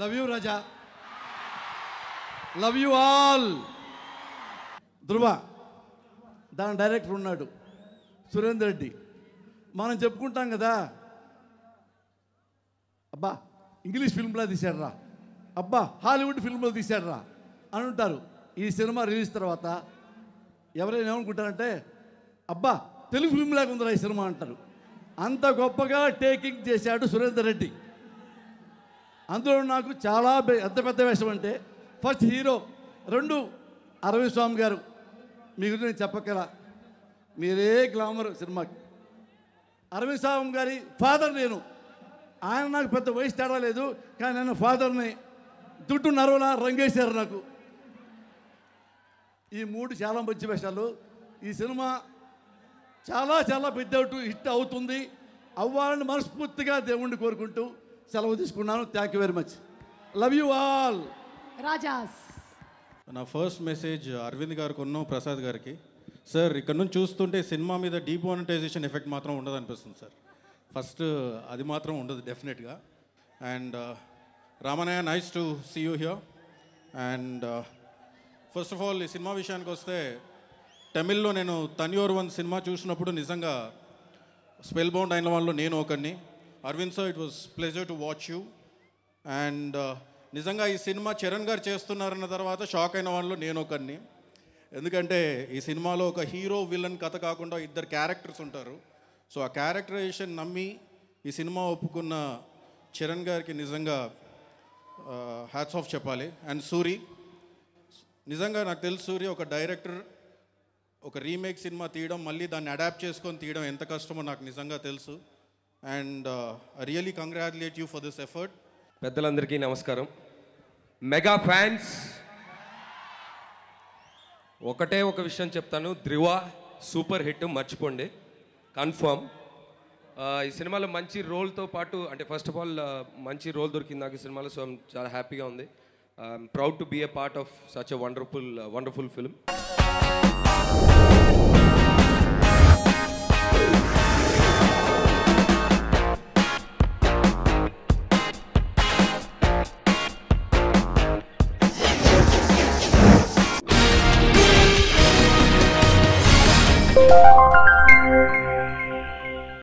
Love you Raja, love you all. Dhruva దాని director ఉన్నాడు సురేందర్ రెడ్డి. మనం చెప్పుకుంటాం కదా, అబ్బా ఇంగ్లీష్ ఫిల్మ్లో తీశాడురా, అబ్బా హాలీవుడ్ ఫిల్మ్లో తీశాడురా అని ఉంటారు. ఈ సినిమా రిలీజ్ తర్వాత ఎవరైనా ఏమనుకుంటారంటే, అబ్బా తెలుగు ఫిల్మ్ లాగా ఉందిరా ఈ సినిమా అంటారు. అంత గొప్పగా టేకింగ్ చేశాడు సురేందర్ రెడ్డి. అందులో నాకు చాలా ఎంత పెద్ద వేషం అంటే, ఫస్ట్ హీరో 2 అరవింద్ స్వామి గారు. మీ గురించి నేను చెప్పగల, మీరే గ్లామర్ సినిమాకి. అరవింద్ స్వామి గారి ఫాదర్ నేను. ఆయన నాకు పెద్ద వయసు తేడా లేదు, కానీ నేను ఫాదర్ని. దుడ్డు నరవలా రంగేశారు నాకు. ఈ 3 చాలా మంచి వేషాలు. ఈ సినిమా చాలా చాలా పెద్ద హిట్ అవుతుంది, అవ్వాలని మనస్ఫూర్తిగా దేవుణ్ణి కోరుకుంటూ సెలవు తీసుకున్నాను. Thank you very much. Love you all. Rajas. నా ఫస్ట్ మెసేజ్ అరవింద్ గారికి ప్రసాద్ గారికి. సార్, ఇక్కడ నుంచి చూస్తుంటే సినిమా మీద డీమానిటైజేషన్ ఎఫెక్ట్ మాత్రం ఉండదు అనిపిస్తుంది సార్. ఫస్ట్ అది మాత్రం ఉండదు డెఫినెట్గా. And Ramanayya, nice to see you here. And first of all ఈ సినిమా విషయానికి వస్తే, తమిళ్లో నేను తన్యోర్ వన్ సినిమా చూసినప్పుడు నిజంగా స్పెల్ బౌండ్ అయిన వాళ్ళు నేను ఒకరిని. Aravind sir, it was pleasure to watch you. And నిజంగా ఈ సినిమా చరణ్ గారు చేస్తున్నారన్న తర్వాత షాక్ అయిన వాళ్ళు నేను ఒకరిని. ఎందుకంటే ఈ సినిమాలో ఒక హీరో విలన్ కథ కాకుండా 2 క్యారెక్టర్స్ ఉంటారు. సో ఆ క్యారెక్టరైజేషన్ నమ్మి ఈ సినిమా ఒప్పుకున్న చరణ్ గారికి నిజంగా హ్యాట్స్ ఆఫ్ చెప్పాలి. అండ్ సూరి, నిజంగా నాకు తెలుసు సూరి ఒక డైరెక్టర్ ఒక రీమేక్ సినిమా తీయడం, మళ్ళీ దాన్ని అడాప్ట్ చేసుకొని తీయడం ఎంత కష్టమో నాకు నిజంగా తెలుసు. And I really congratulate you for this effort. పెద్దలందరికీ నమస్కారం. మెగా ఫ్యాన్స్, ఒకటే ఒక విషయం చెప్తాను, ధృవ సూపర్ హిట్, మర్చిపోండి, కన్ఫర్మ్. ఈ సినిమాలో మంచి రోల్తో పాటు, అంటే ఫస్ట్ ఆఫ్ ఆల్ మంచి రోల్ దొరికింది నాకు ఈ సినిమాలో. సో చాలా హ్యాపీగా ఉంది. Proud to be a part of such a wonderful film.